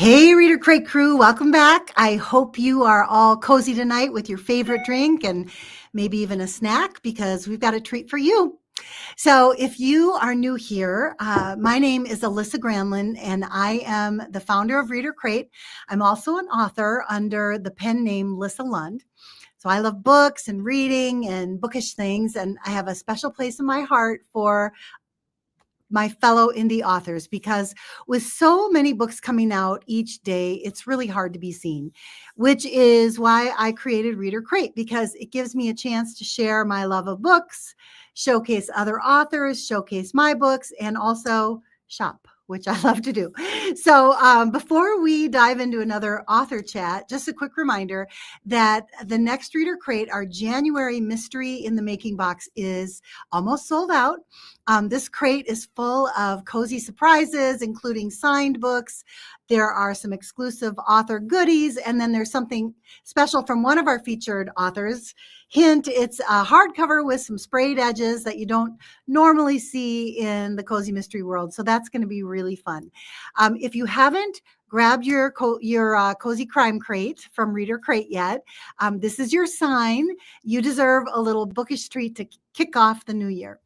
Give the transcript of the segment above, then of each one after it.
Hey, Reader Crate crew, welcome back. I hope you are all cozy tonight with your favorite drink and maybe even a snack because we've got a treat for you. So if you are new here, my name is Alyssa Granlin and I am the founder of Reader Crate. I'm also an author under the pen name Lissa Lund. So I love books and reading and bookish things, and I have a special place in my heart for my fellow indie authors because with so many books coming out each day, it's really hard to be seen, which is why I created Reader Crate, because it gives me a chance to share my love of books, showcase other authors, showcase my books, and also shop, which I love to do. So before we dive into another author chat, just a quick reminder that the next Reader Crate, our January Mystery in the Making box, is almost sold out. This crate is full of cozy surprises, including signed books. There are some exclusive author goodies, and then there's something special from one of our featured authors. Hint, it's a hardcover with some sprayed edges that you don't normally see in the cozy mystery world. So that's going to be really fun. If you haven't grabbed your cozy crime crate from Reader Crate yet, this is your sign. You deserve a little bookish treat to kick off the new year.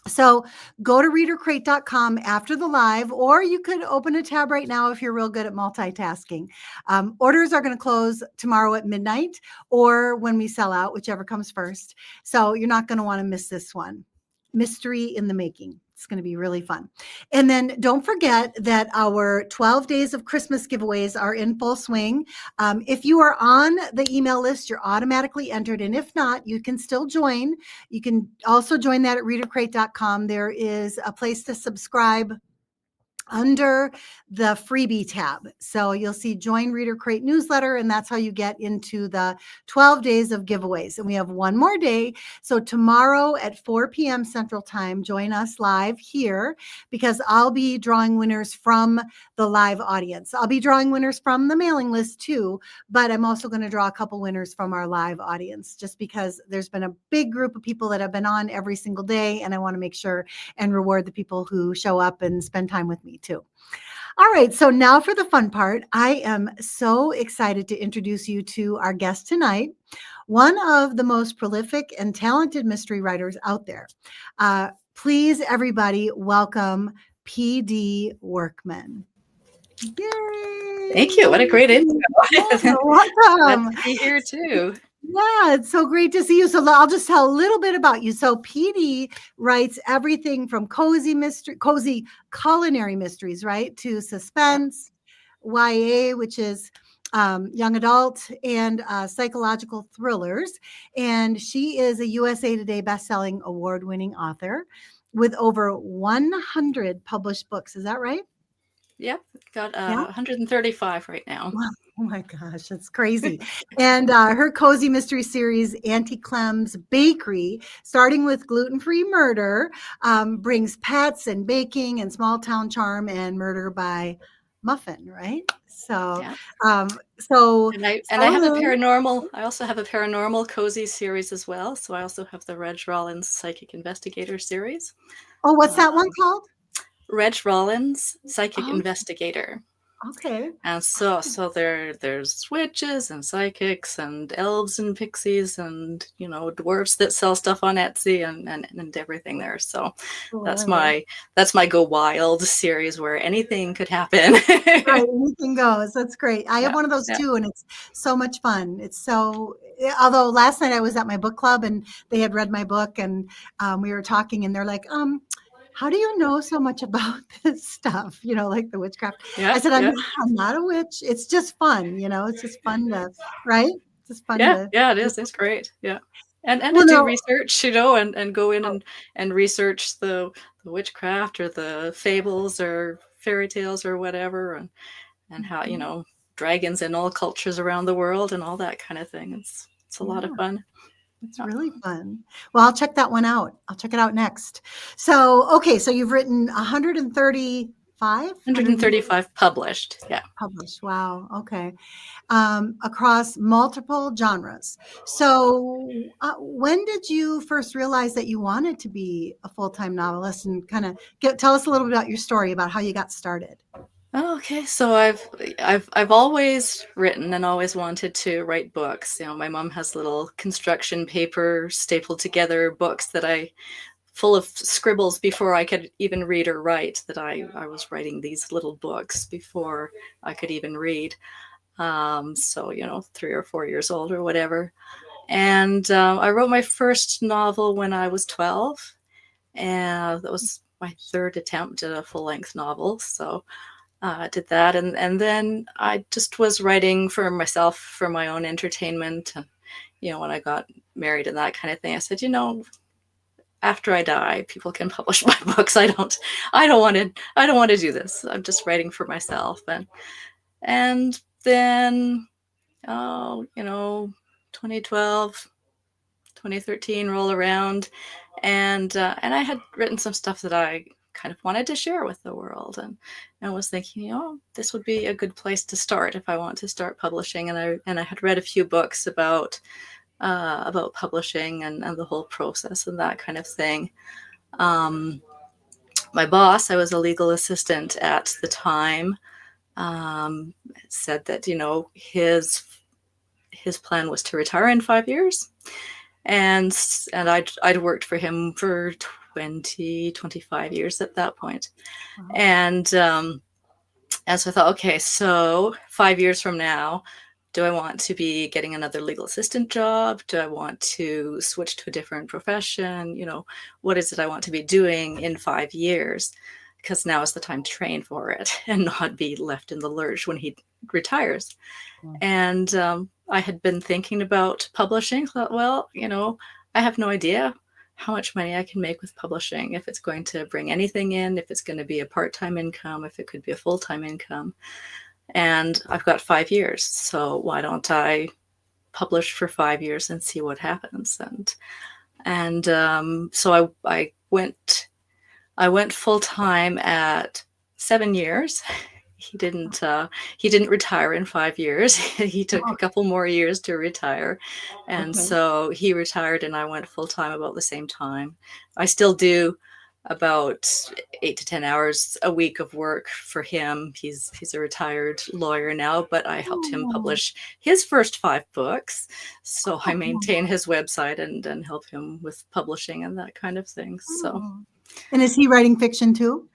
So go to readercrate.com after the live, or you could open a tab right now if you're real good at multitasking. Orders are going to close tomorrow at midnight or when we sell out, whichever comes first. So you're not going to want to miss this one. Mystery in the Making. It's going to be really fun. And then don't forget that our 12 days of Christmas giveaways are in full swing. If you are on the email list, you're automatically entered. And if not, you can still join. You can also join that at readercrate.com. There is a place to subscribe under the freebie tab. So you'll see join Reader Crate newsletter, and that's how you get into the 12 days of giveaways. And we have one more day. So tomorrow at 4 p.m. Central Time, join us live here because I'll be drawing winners from the live audience. I'll be drawing winners from the mailing list too, but I'm also going to draw a couple winners from our live audience just because there's been a big group of people that have been on every single day, and I want to make sure and reward the people who show up and spend time with me too. All right, so now for the fun part. I am so excited to introduce you to our guest tonight, one of the most prolific and talented mystery writers out there. Please, everybody, welcome PD Workman. Yay! Thank you. What a great intro. Welcome. Glad to be here too. Yeah, it's so great to see you. So I'll just tell a little bit about you. So PD writes everything from cozy culinary mysteries, right, to suspense, YA, which is young adult, and psychological thrillers. And she is a USA Today bestselling award-winning author with over 100 published books. Is that right? Yep, got 135 right now. Wow. Oh my gosh, that's crazy. And her cozy mystery series, Auntie Clem's Bakery, starting with gluten-free murder, brings pets and baking and small town charm and murder by muffin, right? So, Yeah. and I have a paranormal. I also have a paranormal cozy series as well. So I also have the Reg Rawlins Psychic Investigator series. Oh, what's that one called? Reg Rawlins Psychic Investigator. Okay. And so there's witches and psychics and elves and pixies and dwarves that sell stuff on Etsy and everything there. So that's my Go Wild series where anything could happen. Right, anything goes. That's great. I have one of those too, and it's so much fun. It's so. Although last night I was at my book club and they had read my book and we were talking and they're like, how do you know so much about this stuff? Like the witchcraft. Yeah, I said, I'm not a witch. It's just fun. It's just fun to, right? It's just fun to. Yeah, it is. It's great. Yeah. And to do research, and go in and research the witchcraft or the fables or fairy tales or whatever, and how, dragons in all cultures around the world and all that kind of thing. It's a lot of fun. It's really fun. Well, I'll check that one out. I'll check it out next. So, okay. So you've written 135? 135 published. Yeah. Published. Wow. Okay. Across multiple genres. So when did you first realize that you wanted to be a full-time novelist, and kind of tell us a little bit about your story about how you got started? Oh, okay. So I've always written and always wanted to write books. You know, my mom has little construction paper stapled together books that I full of scribbles before I could even read or write, that I was writing these little books before I could even read. So, you know, 3 or 4 years old or whatever. And I wrote my first novel when I was 12. And that was my third attempt at a full-length novel. So I did that. And then I just was writing for myself, for my own entertainment. And, you know, when I got married and that kind of thing, I said, you know, after I die, people can publish my books. I don't want to do this. I'm just writing for myself. And then, oh, you know, 2012, 2013 roll around, and I had written some stuff that I kind of wanted to share with the world, and I was thinking, you know, this would be a good place to start if I want to start publishing. And I had read a few books about publishing and the whole process and that kind of thing. Um, my boss, I was a legal assistant at the time, said that, you know, his plan was to retire in 5 years. And I'd worked for him for 25 years at that point. Wow. And so I thought, okay, so 5 years from now, do I want to be getting another legal assistant job? Do I want to switch to a different profession? You know, what is it I want to be doing in 5 years? Because now is the time to train for it and not be left in the lurch when he retires. And I had been thinking about publishing. Thought, well, you know, I have no idea how much money I can make with publishing, if it's going to bring anything in, if it's going to be a part-time income, if it could be a full-time income. And I've got 5 years, so why don't I publish for 5 years and see what happens? And so I went full-time at 7 years. He didn't retire in 5 years. He took a couple more years to retire. And so he retired and I went full-time about the same time. I still do about 8 to 10 hours a week of work for him. He's a retired lawyer now, but I helped him publish his first 5 books. So I maintain his website and help him with publishing and that kind of thing. So. And is he writing fiction too?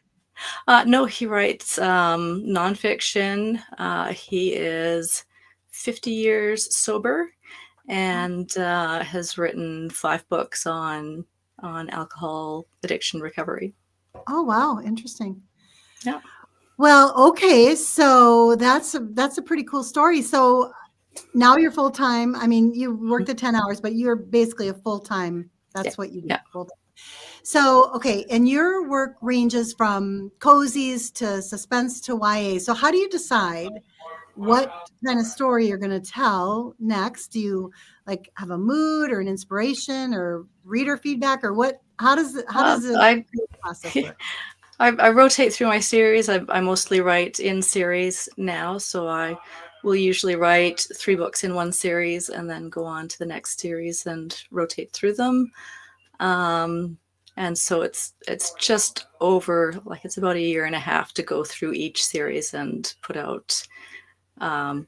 No, he writes nonfiction. He is 50 years sober and has written 5 books on alcohol addiction recovery. Oh, wow. Interesting. Yeah. Well, okay. So that's a pretty cool story. So now you're full-time. I mean, you worked at 10 hours, but you're basically a full-time. That's what you do. Yeah. Full-time. So, okay. And your work ranges from cozies to suspense to YA. So how do you decide what kind of story you're going to tell next? Do you like have a mood or an inspiration or reader feedback, or what? How does the process work? I rotate through my series. I mostly write in series now, so I will usually write 3 books in one series and then go on to the next series and rotate through them. And so it's just over, like, it's about 1.5 years to go through each series and put out.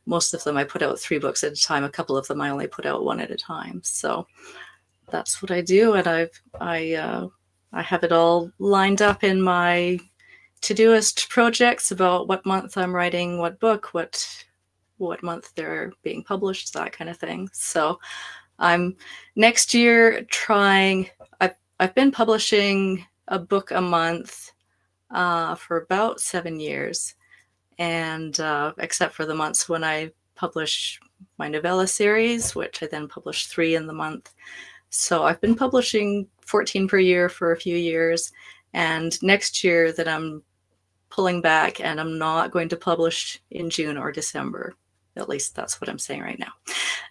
Most of them I put out 3 books at a time. A couple of them I only put out 1 at a time. So that's what I do, and I have it all lined up in my Todoist projects about what month I'm writing what book, what month they're being published, that kind of thing. So I'm next year trying. I've been publishing a book a month for about 7 years, and except for the months when I publish my novella series, which I then publish 3 in the month. So I've been publishing 14 per year for a few years, and next year that I'm pulling back and I'm not going to publish in June or December. At least that's what I'm saying right now.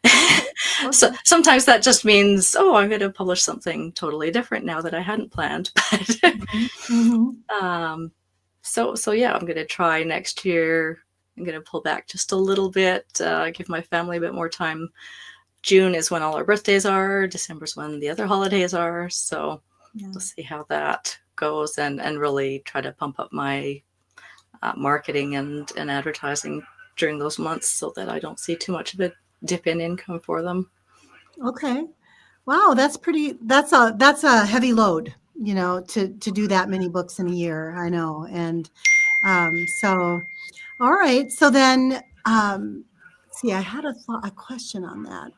Okay. So sometimes that just means, oh, I'm going to publish something totally different now that I hadn't planned. So yeah, I'm going to try next year. I'm going to pull back just a little bit, give my family a bit more time. June is when all our birthdays are. December's when the other holidays are. So we'll see how that goes, and really try to pump up my marketing and advertising during those months so that I don't see too much of a dip in income for them. Okay. Wow, that's a heavy load, to do that many books in a year. I know. And so all right. So then see, I had a question on that.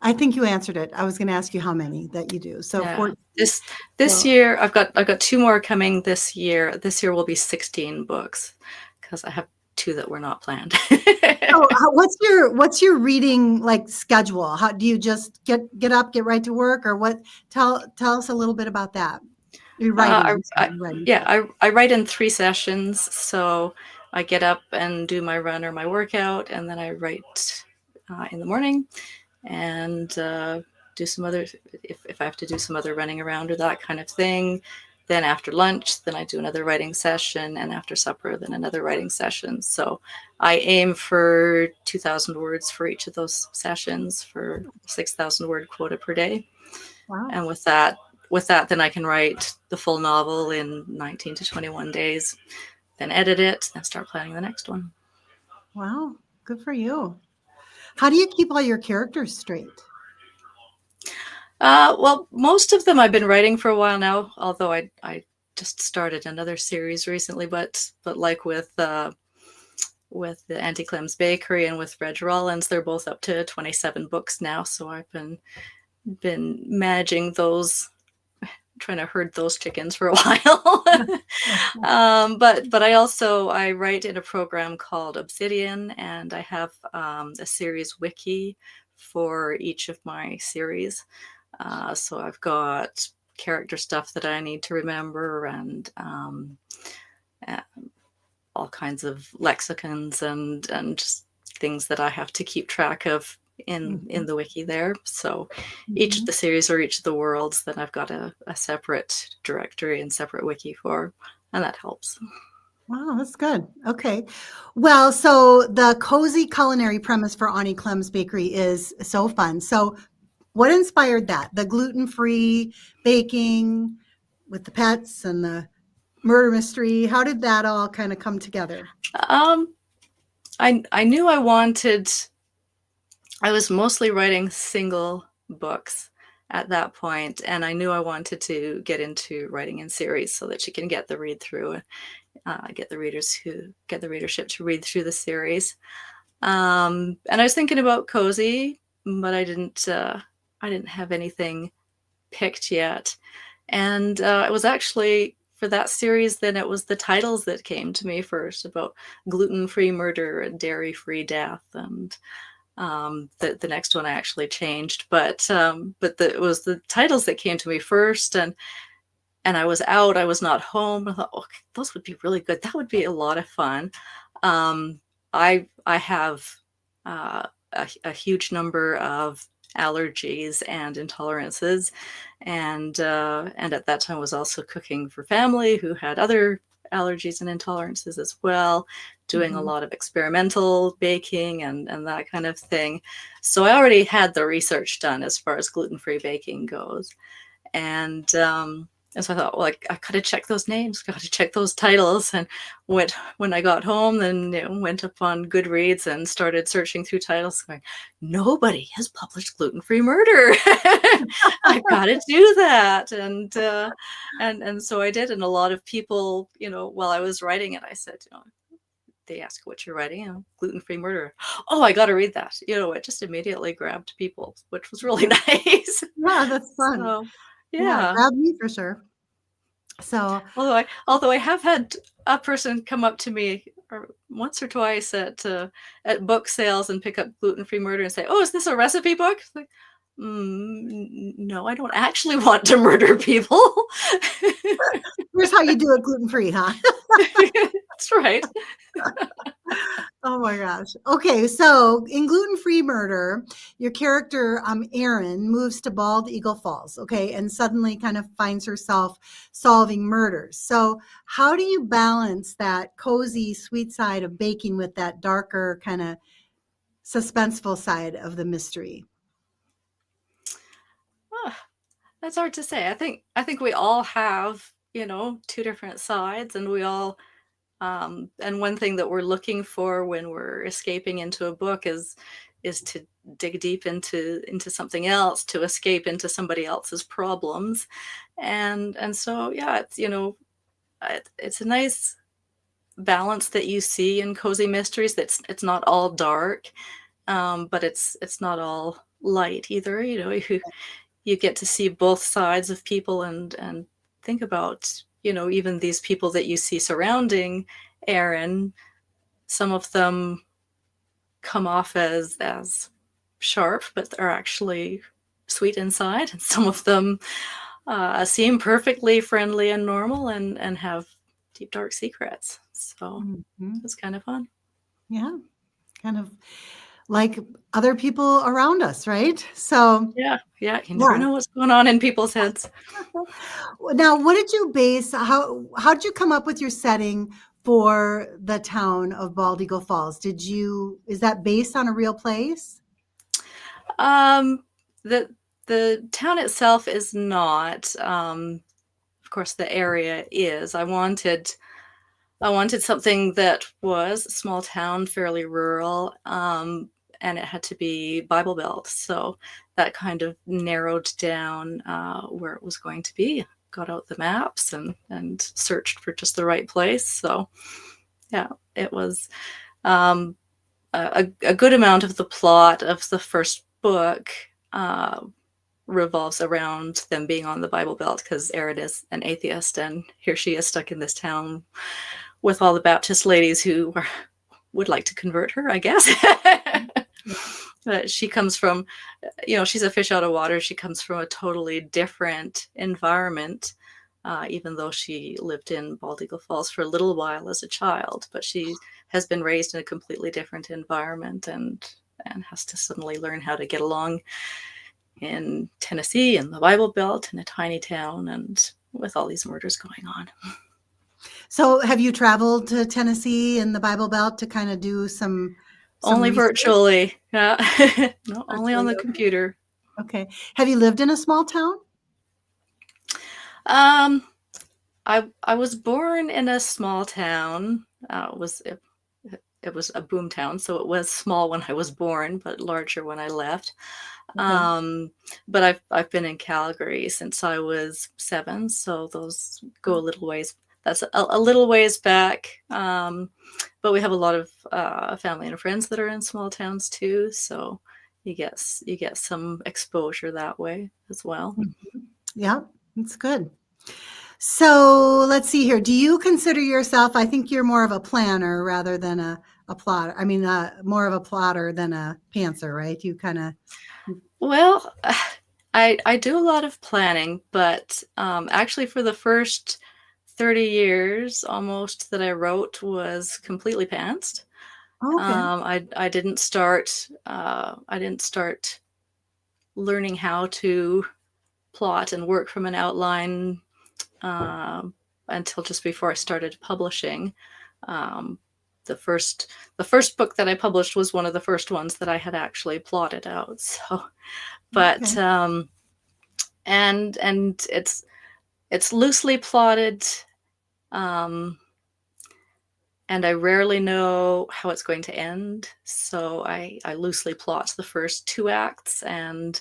I think you answered it. I was going to ask you how many that you do. So Yeah. 14. This year I've got 2 more coming this year. This year will be 16 books because I have 2 that were not planned. So what's your reading like schedule? How do you just get up, get right to work, or what? Tell us a little bit about that. Your writing. Writing. I write in 3 sessions. So I get up and do my run or my workout, and then I write in the morning, and do some other, if I have to do some other running around or that kind of thing. Then after lunch, then I do another writing session, and after supper, then another writing session. So I aim for 2,000 words for each of those sessions for 6,000 word quota per day. Wow. And with that, then I can write the full novel in 19 to 21 days, then edit it, then start planning the next one. Wow. Good for you. How do you keep all your characters straight? Well, most of them I've been writing for a while now, although I just started another series recently, but like with the Auntie Clem's Bakery and with Reg Rawlins, they're both up to 27 books now. So I've been managing those, trying to herd those chickens for a while. But I write in a program called Obsidian, and I have a series wiki for each of my series. So I've got character stuff that I need to remember, and all kinds of lexicons and just things that I have to keep track of in the wiki there. So each of the series or each of the worlds, then I've got a separate directory and separate wiki for, and that helps. Wow, that's good. Okay. Well, so the cozy culinary premise for Auntie Clem's Bakery is so fun. So what inspired that? The gluten-free baking with the pets and the murder mystery. How did that all kind of come together? I knew I was mostly writing single books at that point, and I knew I wanted to get into writing in series so that you can get the read through, get the readership to read through the series. And I was thinking about cozy, but I didn't have anything picked yet. And it was actually for that series, then it was the titles that came to me first, about gluten-free murder and dairy-free death. And the next one I actually changed, but it was the titles that came to me first, and I was out, I was not home. I thought, oh, those would be really good. That would be a lot of fun. I have a huge number of allergies and intolerances, and at that time was also cooking for family who had other allergies and intolerances as well, doing a lot of experimental baking and that kind of thing. So I already had the research done as far as gluten-free baking goes, and so I thought, well, I gotta check those names, gotta check those titles. And when I got home, then went up on Goodreads and started searching through titles, going, nobody has published gluten-free murder. I gotta do that. And so I did. And a lot of people, while I was writing it, I said, they ask what you're writing, gluten-free murder. Oh, I got to read that. It just immediately grabbed people, which was really nice. Yeah, that's fun. So, Yeah, grab me for sure. So, although I have had a person come up to me once or twice at book sales and pick up gluten-free murder and say, "Oh, is this a recipe book?" It's like, no, I don't actually want to murder people. Here's how you do it gluten-free, huh? That's right. Oh my gosh. Okay, so in gluten-free murder, your character Erin moves to Bald Eagle Falls, okay, and suddenly kind of finds herself solving murders. So how do you balance that cozy, sweet side of baking with that darker, kind of suspenseful side of the mystery? That's hard to say. I think we all have, two different sides, and we all and one thing that we're looking for when we're escaping into a book is to dig deep into something else, to escape into somebody else's problems. And so yeah, it's a nice balance that you see in cozy mysteries. It's not all dark, but it's not all light either. You get to see both sides of people, and think about, even these people that you see surrounding Aaron. Some of them come off as sharp, but they're actually sweet inside, and some of them seem perfectly friendly and normal, and have deep dark secrets. So Mhm. it's kind of fun. Yeah, kind of like other people around us, right? So, Yeah, yeah. You never yeah. know what's going on in people's heads. Now, what did you base how did you come up with your setting for the town of Bald Eagle Falls? Is that based on a real place? Um, the the town itself is not. Of course, the area is. I wanted something that was a small town, fairly rural, and it had to be Bible Belt. So that kind of narrowed down where it was going to be. Got out the maps and searched for just the right place. So yeah, it was um, a good amount of the plot of the first book uh, revolves around them being on the Bible Belt, because Erin is an atheist, and here she is stuck in this town with all the Baptist ladies who would like to convert her, I guess. But she comes from, she's a fish out of water. She comes from a totally different environment, even though she lived in Bald Eagle Falls for a little while as a child. But she has been raised in a completely different environment, and has to suddenly learn how to get along in Tennessee and the Bible Belt in a tiny town, and with all these murders going on. So, have you traveled to Tennessee and the Bible Belt to kind of do some Only research? virtually, yeah. No, only on Virtually, the okay. computer. Okay. Have you lived in a small town? Um, I was born in a small town. It was a boom town, so it was small when I was born, but larger when I left. Okay. But I've been in Calgary since I was 7, so those go a little ways. That's a little ways back. But we have a lot of family and friends that are in small towns too, so you get some exposure that way as well. Mhm. Yeah, that's good. So let's see here. Do you consider yourself, I think you're more of a planner rather than a plotter. I mean, more of a plotter than a pantser, right? You kind of, Well, I do a lot of planning, but actually for the first 30 years almost that I wrote was completely pantsed. okay. I didn't start learning how to plot and work from an outline um, until just before I started publishing. Um, the first the first book that I published was one of the first ones that I had actually plotted out. So, but Okay. and it's loosely plotted, um, and I rarely know how it's going to end. So I loosely plot the first 2 acts, and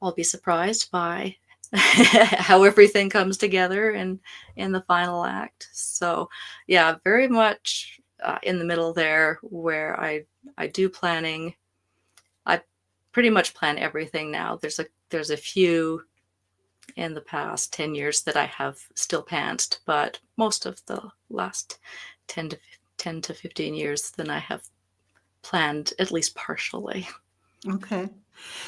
I'll be surprised by how everything comes together in the final act. So yeah, very much in the middle there, where I do planning. I pretty much plan everything now. There's a few in the past 10 years that I have still pantsed, but most of the last 10 to 15 years, then I have planned at least partially. Okay.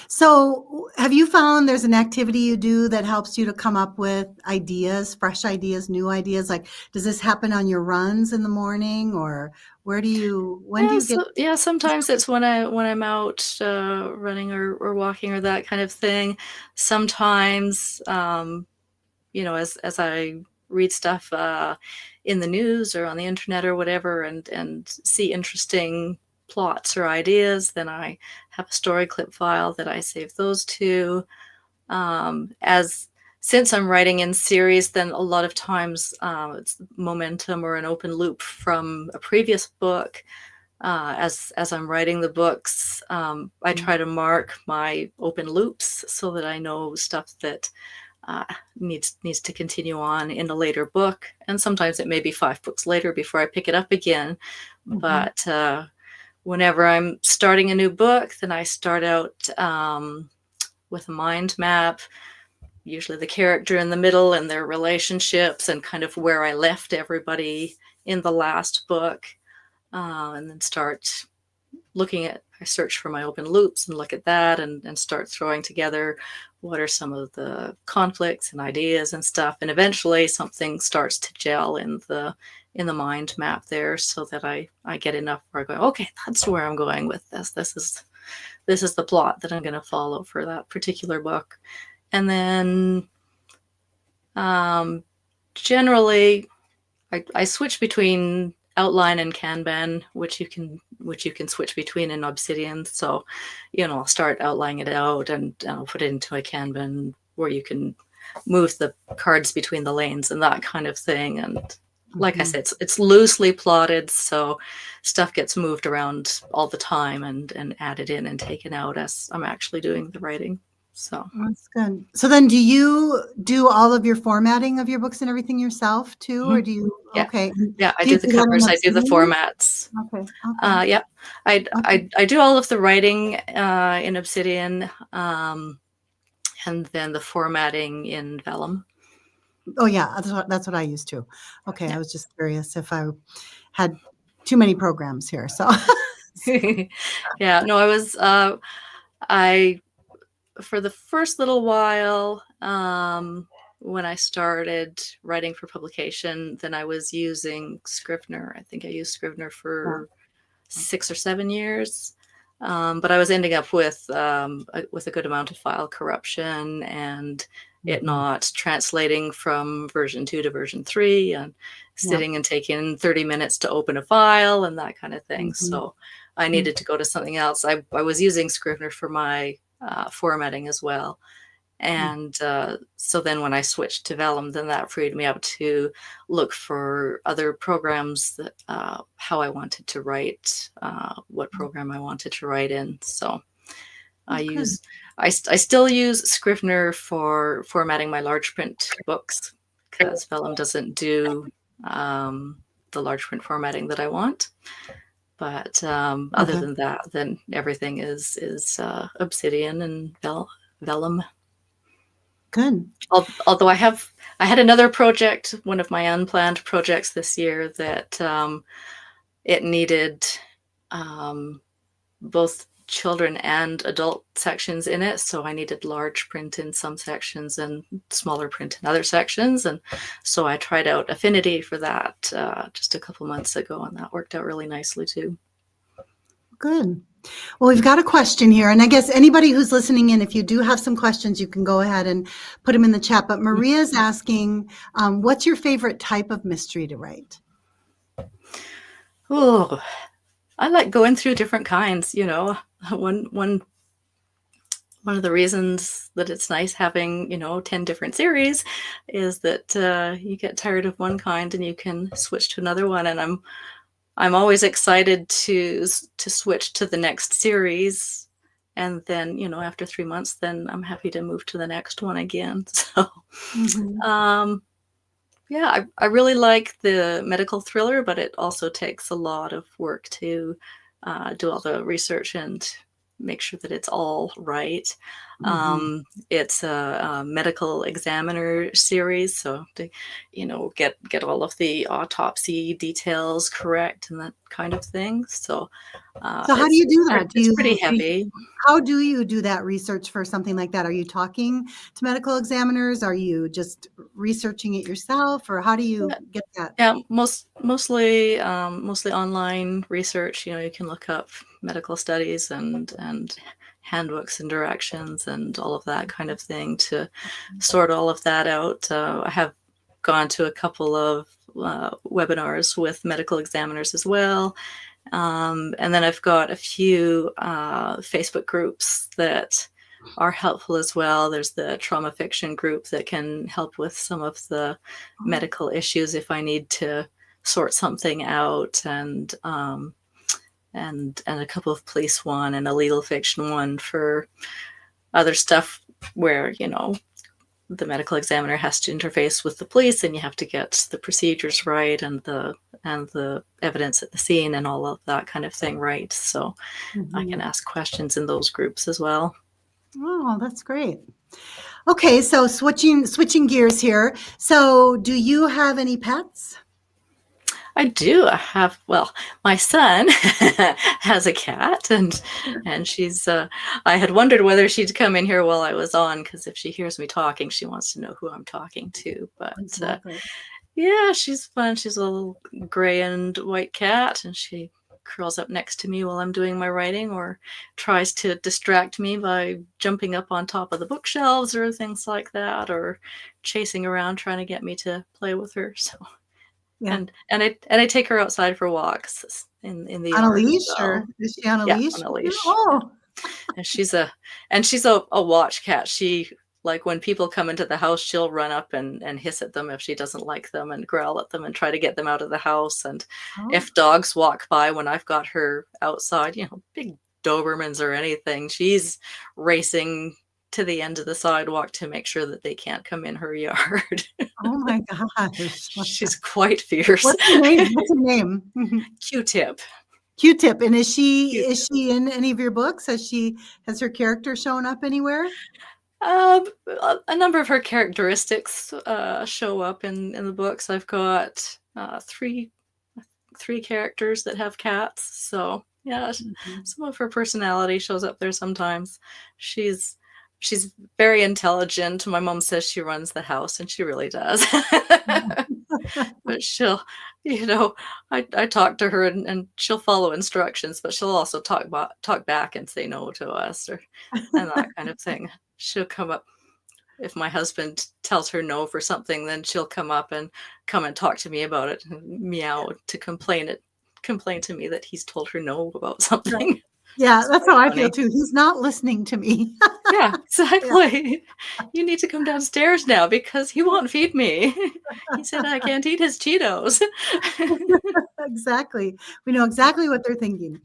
So have you found there's an activity you do that helps you to come up with ideas, fresh ideas, new ideas? Like, does this happen on your runs in the morning, or when do Yeah, you get? sometimes it's when I'm out running or walking or that kind of thing. Sometimes, as I read stuff in the news or on the internet or whatever, and see interesting plots or ideas, then I have a story clip file that I save those to. As since I'm writing in series, then a lot of times it's momentum or an open loop from a previous book. As I'm writing the books, I try to mark my open loops so that I know stuff that needs to continue on in a later book. And sometimes it may be 5 books later before I pick it up again. But whenever I'm starting a new book, then I start out with a mind map, usually the character in the middle and their relationships and kind of where I left everybody in the last book, and then start looking at, I search for my open loops and look at that and start throwing together what are some of the conflicts and ideas and stuff. And eventually something starts to gel in the mind map there, so that I get enough where I go, okay, that's where I'm going with this. This is the plot that I'm going to follow for that particular book. And then generally I switch between outline and Kanban, which you can switch between in Obsidian. So, I'll start outlining it out and I'll put it into a Kanban where you can move the cards between the lanes and that kind of thing. And like I said, it's loosely plotted, so stuff gets moved around all the time and added in and taken out as I'm actually doing the writing. So that's good. So then do you do all of your formatting of your books and everything yourself too? Or do you, okay. Yeah, I do the covers, I do the formats. Okay. Yeah, I do all of the writing in Obsidian, and then the formatting in Vellum. Oh yeah, that's what I used to. Okay, yeah. I was just curious if I had too many programs here. So yeah, no, I was for the first little while, when I started writing for publication, then I was using Scrivener. I think I used Scrivener for 6 or 7 years. But I was ending up with a good amount of file corruption and it not translating from version 2 to version 3 and sitting and taking 30 minutes to open a file and that kind of thing. So I needed to go to something else. I was using Scrivener for my formatting as well. And so then when I switched to Vellum, then that freed me up to look for other programs that how I wanted to write, what program I wanted to write in. So I still use Scrivener for formatting my large print books because Vellum doesn't do the large print formatting that I want. But other than that, then everything is Obsidian and Vellum. Good. Although I had another project, one of my unplanned projects this year that it needed both children and adult sections in it. So I needed large print in some sections and smaller print in other sections. And so I tried out Affinity for that just a couple months ago, and that worked out really nicely too. Good. Well, we've got a question here, and I guess anybody who's listening in, if you do have some questions, you can go ahead and put them in the chat. But Maria's asking, what's your favorite type of mystery to write? Oh, I like going through different kinds, One of the reasons that it's nice having, 10 different series is that you get tired of one kind and you can switch to another one. And I'm always excited to switch to the next series. And then, after 3 months, then I'm happy to move to the next one again. So, yeah, I really like the medical thriller, but it also takes a lot of work to do all the research and make sure that it's all right. It's a medical examiner series, so to get all of the autopsy details correct and that kind of thing. So how do you do that? It's pretty heavy. How do you do that research for something like that? Are you talking to medical examiners? Are you just researching it yourself, or how do you get that? Yeah, mostly online research. You can look up medical studies and handbooks and directions and all of that kind of thing to sort all of that out. I have gone to a couple of webinars with medical examiners as well. And then I've got a few Facebook groups that are helpful as well. There's the trauma fiction group that can help with some of the medical issues if I need to sort something out, and a couple of police one and a legal fiction one for other stuff where, the medical examiner has to interface with the police and you have to get the procedures right and the evidence at the scene and all of that kind of thing right. So I can ask questions in those groups as well. Oh, that's great. Okay, so switching gears here. So do you have any pets? I do. My son has a cat, and she's. I had wondered whether she'd come in here while I was on, because if she hears me talking, she wants to know who I'm talking to. But Exactly. yeah, she's fun. She's a little gray and white cat, and she curls up next to me while I'm doing my writing, or tries to distract me by jumping up on top of the bookshelves or things like that, or chasing around trying to get me to play with her. So. Yeah. And I take her outside for walks in the On a yard as leash, well. or is she on a Yeah, leash? on a leash. Oh, And she's a watch cat. She, like, when people come into the house, she'll run up and hiss at them if she doesn't like them, and growl at them and try to get them out of the house. And oh, if dogs walk by when I've got her outside, big Dobermans or anything, she's racing to the end of the sidewalk to make sure that they can't come in her yard. oh my gosh. She's quite fierce. What's her name? What's her name? Q-Tip. Q-Tip. And is she Q-Tip. in any of your books? Has her character shown up anywhere? A number of her characteristics show up in the books. I've got three characters that have cats, so yeah, some of her personality shows up there sometimes. She's very intelligent. My mom says she runs the house, and she really does. But she'll, I talk to her, and she'll follow instructions, but she'll also talk back and say no to us, and that kind of thing. She'll come up if my husband tells her no for something, then she'll come and talk to me about it, and meow to complain to me that he's told her no about something. Right. Yeah, that's how I feel too. He's not listening to me. Yeah, exactly. Yeah. You need to come downstairs now because he won't feed me. He said I can't eat his Cheetos. Exactly. We know exactly what they're thinking.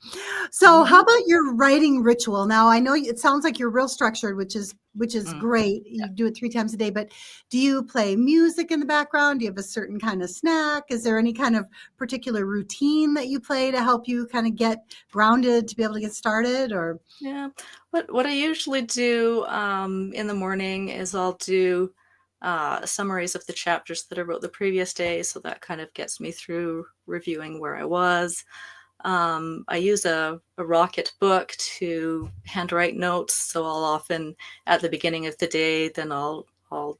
So how about your writing ritual? Now, I know it sounds like you're real structured, which is great. You do it 3 times a day, but do you play music in the background? Do you have a certain kind of snack? Is there any kind of particular routine that you play to help you kind of get grounded to be able to get started? Or yeah, what I usually do in the morning is I'll do summaries of the chapters that I wrote the previous day, so that kind of gets me through reviewing where I was. I use a Rocket book to handwrite notes, so I'll often, at the beginning of the day, then I'll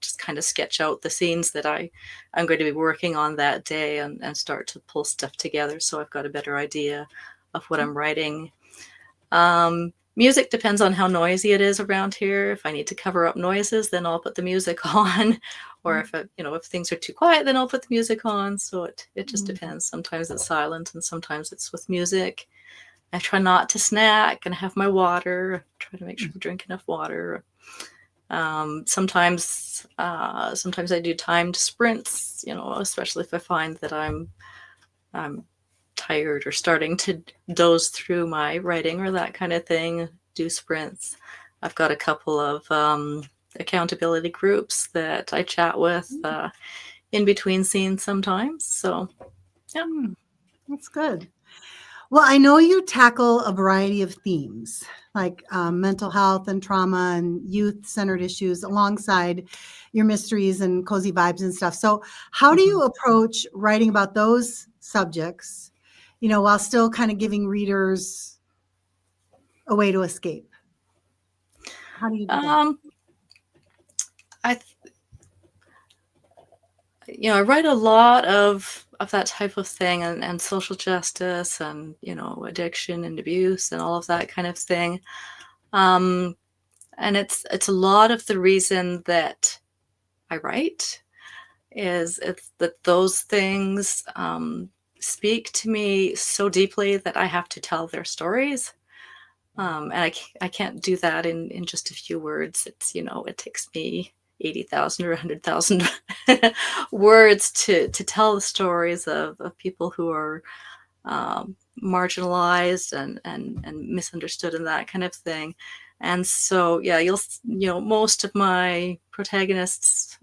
just kind of sketch out the scenes that I'm going to be working on that day, and start to pull stuff together, so I've got a better idea of what I'm writing. Music depends on how noisy it is around here. If I need to cover up noises, then I'll put the music on. Or if things are too quiet, then I'll put the music on. So it just depends. Sometimes it's silent and sometimes it's with music. I try not to snack and have my water. I try to make sure I drink enough water. Sometimes I do timed sprints, especially if I find that I'm tired or starting to doze through my writing or that kind of thing. Do sprints. I've got a couple of accountability groups that I chat with in between scenes sometimes. So yeah, that's good. Well, I know you tackle a variety of themes like mental health and trauma and youth-centered issues alongside your mysteries and cozy vibes and stuff. So how do you approach writing about those subjects, while still kind of giving readers a way to escape? How do you do that? I write a lot of that type of thing, and social justice, and addiction and abuse and all of that kind of thing. And it's a lot of the reason that I write it's that those things speak to me so deeply that I have to tell their stories. And I can't do that in just a few words. It's, it takes me 80,000 or 100,000 words to tell the stories of people who are marginalized and misunderstood and that kind of thing. And so, yeah, most of my protagonists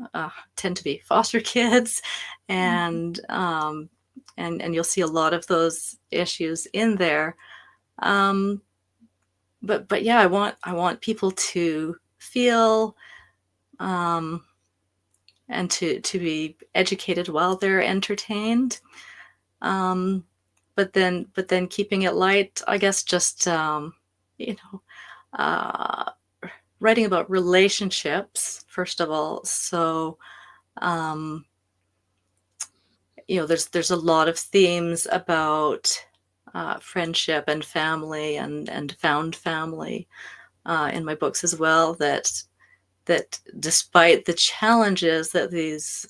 tend to be foster kids, and you'll see a lot of those issues in there. But yeah, I want people to feel and to be educated while they're entertained. But then keeping it light, I guess, just you know uh, writing about relationships first of all. So there's a lot of themes about friendship and family and found family in my books as well, that despite the challenges that these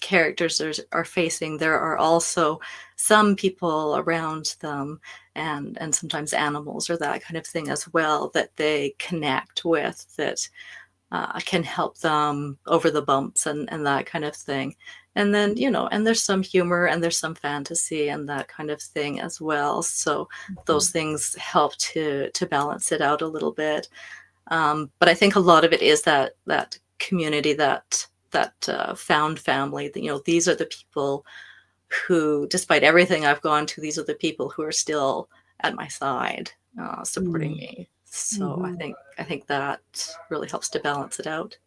characters are facing, there are also some people around them, and sometimes animals or that kind of thing as well, that they connect with, that can help them over the bumps and that kind of thing. And then, and there's some humor and there's some fantasy and that kind of thing as well. So those things help to balance it out a little bit. But I think a lot of it is that community, that found family. These are the people who, despite everything I've gone to, these are the people who are still at my side, supporting me. So I think that really helps to balance it out.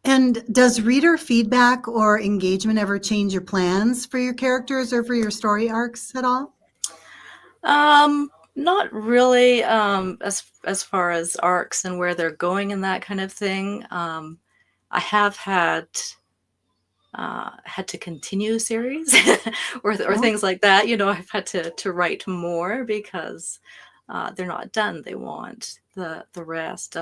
And does reader feedback or engagement ever change your plans for your characters or for your story arcs at all? Not really, as far as arcs and where they're going and that kind of thing. I have had to continue series or things like that. I've had to write more because they're not done. They want the rest.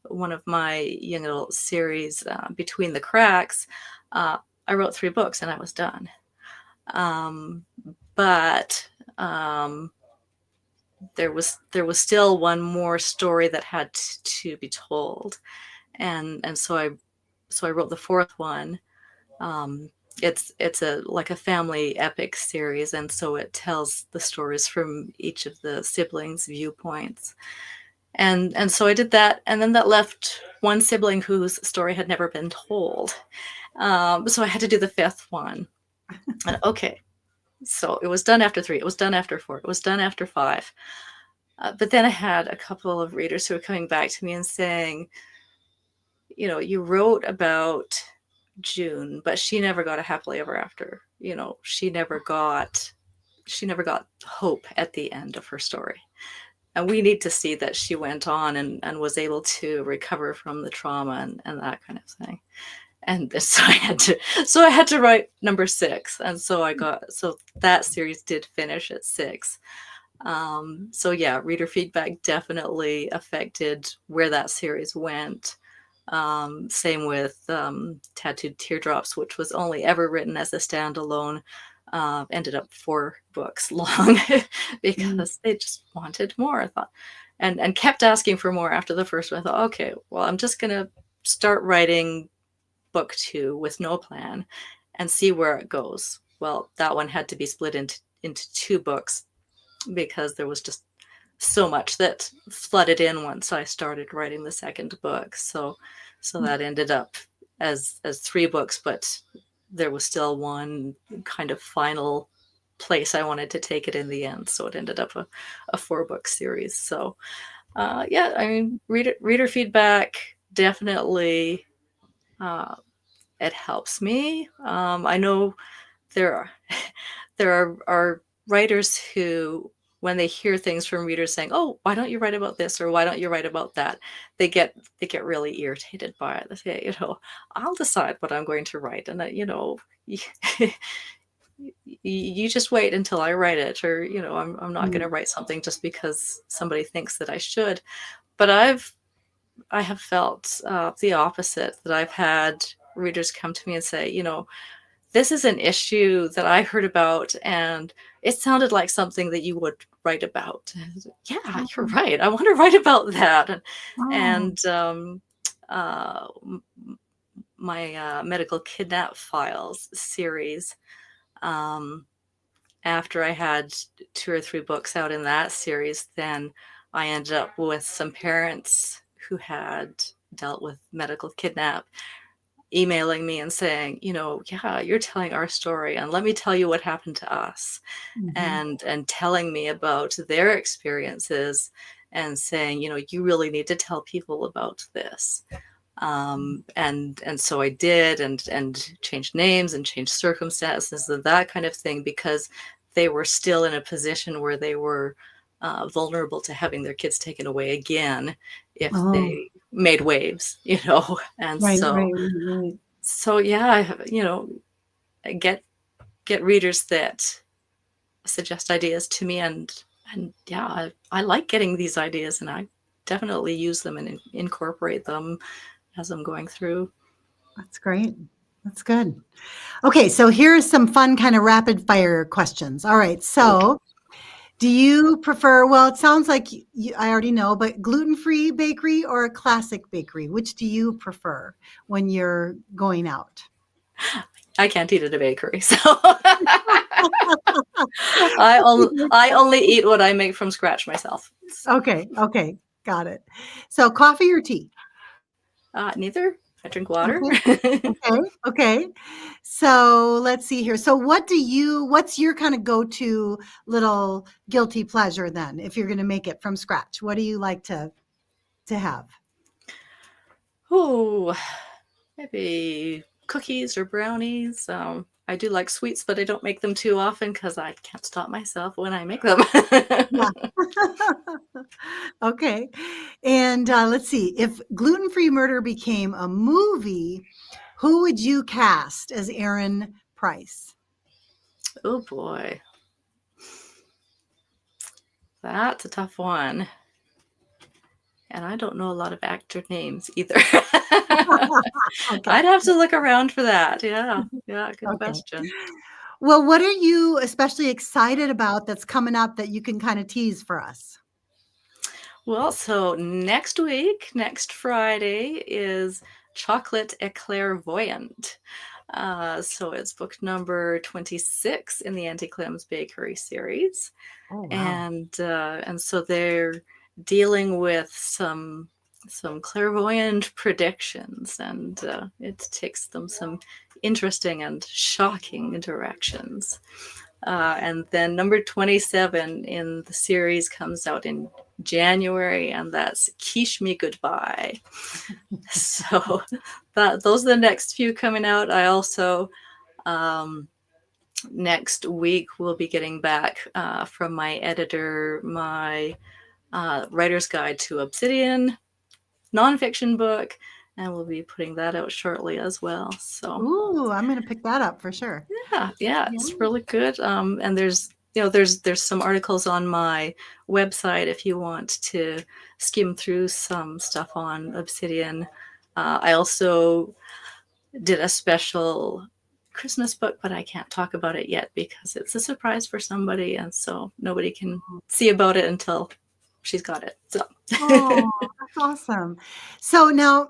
One of my young adult series, Between the Cracks, I wrote 3 books and I was done. But there was still one more story that had to be told, and so I wrote the 4th one. It's like a family epic series, and so it tells the stories from each of the siblings' viewpoints. And so I did that, and then that left one sibling whose story had never been told. So I had to do the 5th one. And okay, so it was done after 3, it was done after 4, it was done after 5. But then I had a couple of readers who were coming back to me and saying, you wrote about June, but she never got a happily ever after. She never got hope at the end of her story. And we need to see that she went on and was able to recover from the trauma and that kind of thing. And so I had to write number 6. And so that series did finish at 6. So yeah, reader feedback definitely affected where that series went. Same with Tattooed Teardrops, which was only ever written as a standalone. Ended up 4 books long because they just wanted more, I thought, and kept asking for more after the first one. I thought, okay, well, I'm just gonna start writing book 2 with no plan and see where it goes. Well, that one had to be split into 2 books because there was just so much that flooded in once I started writing the 2nd book. So that ended up as 3 books, but there was still one kind of final place I wanted to take it in the end. So it ended up a 4-book series. So yeah, I mean, reader feedback definitely, it helps me. I know there are writers who, when they hear things from readers saying, "Oh, why don't you write about this?" or "Why don't you write about that?" they get really irritated by it. They say, "I'll decide what I'm going to write, and you just wait until I write it," or I'm not going to write something just because somebody thinks that I should. But I have felt the opposite, that I've had readers come to me and say, this is an issue that I heard about, and it sounded like something that you would write about. Yeah, you're Oh, right. I want to write about that. oh, And uh, my medical kidnap files series. Um, After I had 2 or 3 books out in that series, then I ended up with some parents who had dealt with medical kidnap emailing me and saying, yeah, you're telling our story, and let me tell you what happened to us, mhm. and telling me about their experiences and saying, you really need to tell people about this. And so I did, and changed names and changed circumstances and that kind of thing, because they were still in a position where they were vulnerable to having their kids taken away again if Oh, they made waves, and right, so right, right, right. yeah, I get readers that suggest ideas to me, and yeah, I like getting these ideas, and I definitely use them and incorporate them as I'm going through. That's great. That's good. Okay, so here's some fun kind of rapid fire questions. All right, Okay. so do you prefer, well, it sounds like I already know, but gluten-free bakery or a classic bakery? Which do you prefer when you're going out? I can't eat at a bakery, so I only eat what I make from scratch myself. Okay, okay, got it. So coffee or tea? Neither. I drink water. Okay, okay, okay. So let's see here. So what's your kind of go-to little guilty pleasure then, if you're going to make it from scratch? What do you like to have? Oh, maybe cookies or brownies. I do like sweets, but I don't make them too often because I can't stop myself when I make them. Yeah. Okay. And let's see. If Gluten-Free Murder became a movie, who would you cast as Aaron Price? Oh boy, that's a tough one. And I don't know a lot of actor names either. Okay. I'd have to look around for that. Yeah. Yeah. Good Okay. question. Well, what are you especially excited about that's coming up that you can kind of tease for us? Well, so next week, next Friday, is Chocolate Eclair Voyant. So it's book number 26 in the Auntie Clem's Bakery series. Oh, wow. And so they're dealing with some clairvoyant predictions, and it takes them some interesting and shocking directions. And then number 27 in the series comes out in January, and that's Quiche Me Goodbye. So those are the next few coming out. I also next week we'll be getting back from my editor my writer's guide to Obsidian nonfiction book, and we'll be putting that out shortly as well. So Ooh, I'm going to pick that up for sure. yeah, Yeah. it's really good. And there's some articles on my website if you want to skim through some stuff on Obsidian. I also did a special Christmas book, but I can't talk about it yet because it's a surprise for somebody, and so nobody can see about it until she's got it. So Oh, that's awesome. So now,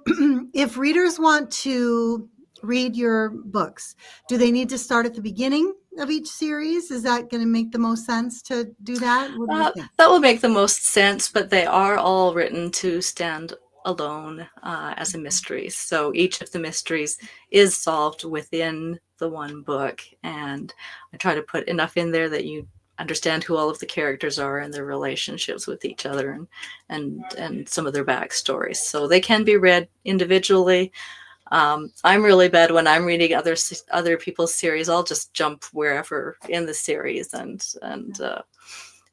if readers want to read your books, do they need to start at the beginning of each series? Is that going to make the most sense to do that? What do you think? that will make the most sense, but they are all written to stand alone as a mystery. So each of the mysteries is solved within the one book, and I try to put enough in there that you understand who all of the characters are and their relationships with each other, and some of their backstories. So they can be read individually. I'm really bad when I'm reading other people's series. I'll just jump wherever in the series, and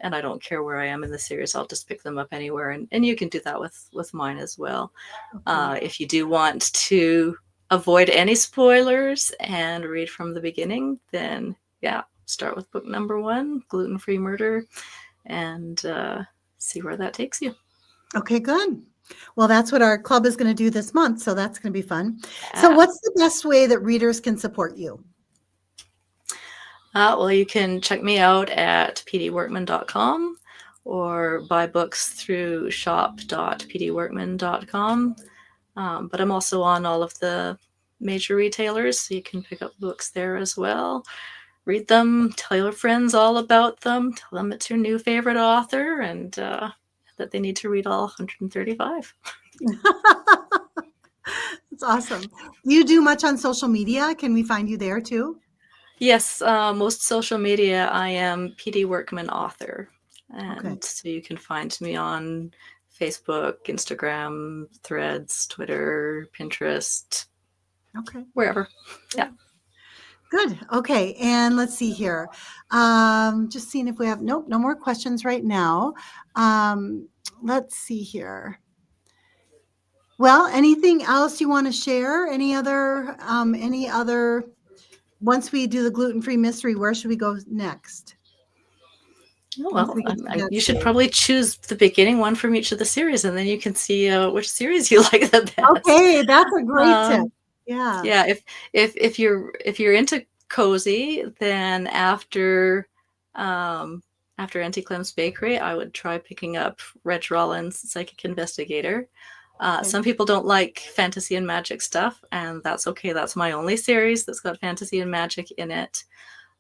I don't care where I am in the series. I'll just pick them up anywhere, and you can do that with mine as well. Okay. If you do want to avoid any spoilers and read from the beginning, then yeah, start with book number 1, Gluten Free Murder, and see where that takes you. Okay, good. Well, that's what our club is going to do this month, so that's going to be fun. So Yeah. what's the best way that readers can support you? Well, you can check me out at pdworkman.com or buy books through shop.pdworkman.com. But I'm also on all of the major retailers, so you can pick up books there as well. Read them, tell your friends all about them, tell them it's your new favorite author, and that they need to read all 135. That's awesome. Do you do much on social media? Can we find you there too? Yes, most social media, I am PD Workman author. And so you can find me on Facebook, Instagram, Threads, Twitter, Pinterest, wherever. Yeah. Good. Okay. And let's see here. Just seeing if we have, no more questions right now. Let's see here. Well, anything else you want to share? Any other, once we do the gluten-free mystery, where should we go next? Oh, well, you should probably choose the beginning one from each of the series, and then you can see which series you like the best. Okay, that's a great tip. Yeah. Yeah. If you're into cozy, then after Auntie Clem's Bakery, I would try picking up Reg Rawlins' Psychic Investigator. Some people don't like fantasy and magic stuff, and that's okay. That's my only series that's got fantasy and magic in it.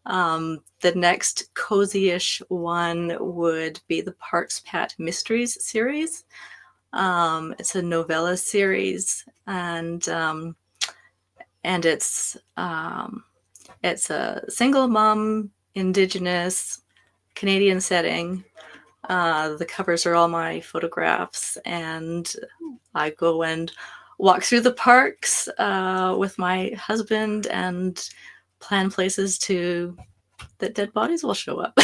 The next cozy-ish one would be the Parks Pat Mysteries series. It's a novella series, and it's a single mom, Indigenous, Canadian setting. The covers are all my photographs, and I go and walk through the parks with my husband and plan places that dead bodies will show up.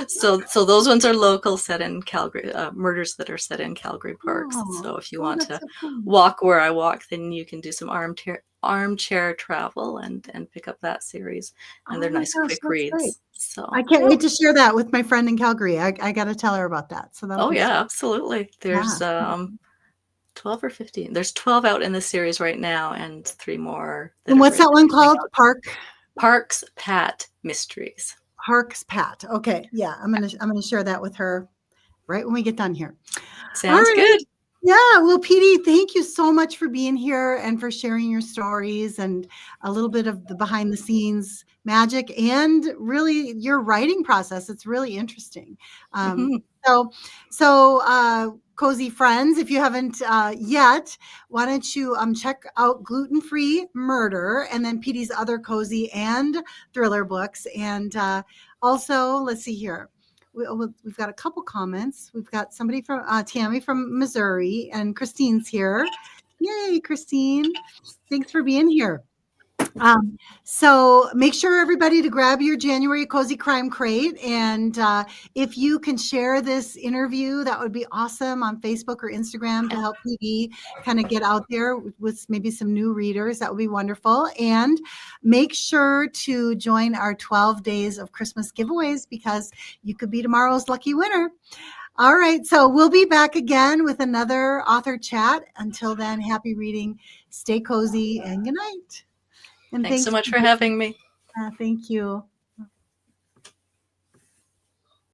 So those ones are local, set in Calgary, murders that are set in Calgary parks. So if you want to walk where I walk, then you can do some armchair travel and pick up that series. And they're nice, quick reads. Great. So I can't wait to share that with my friend in Calgary. I got to tell her about that. So absolutely. There's 12 or 15. There's 12 out in the series right now, and 3 more. And what's that one called? Parks Pat Mysteries. Parks Pat. Okay. Yeah. I'm gonna share that with her right when we get done here. Sounds good. Yeah. Well, PD, thank you so much for being here and for sharing your stories and a little bit of the behind the scenes magic and really your writing process. It's really interesting. So cozy friends, if you haven't yet, why don't you check out Gluten-Free Murder and then PD's other cozy and thriller books. And also, let's see here. We've got a couple comments. We've got somebody from Tammy from Missouri, and Christine's here. Yay, Christine. Thanks for being here. So make sure everybody to grab your January Cozy Crime Crate. And if you can share this interview, that would be awesome on Facebook or Instagram to help PD kind of get out there with maybe some new readers. That would be wonderful. And make sure to join our 12 days of Christmas giveaways because you could be tomorrow's lucky winner. All right. So we'll be back again with another author chat. Until then, happy reading, stay cozy, and good night. And thanks so much for having me. Thank you.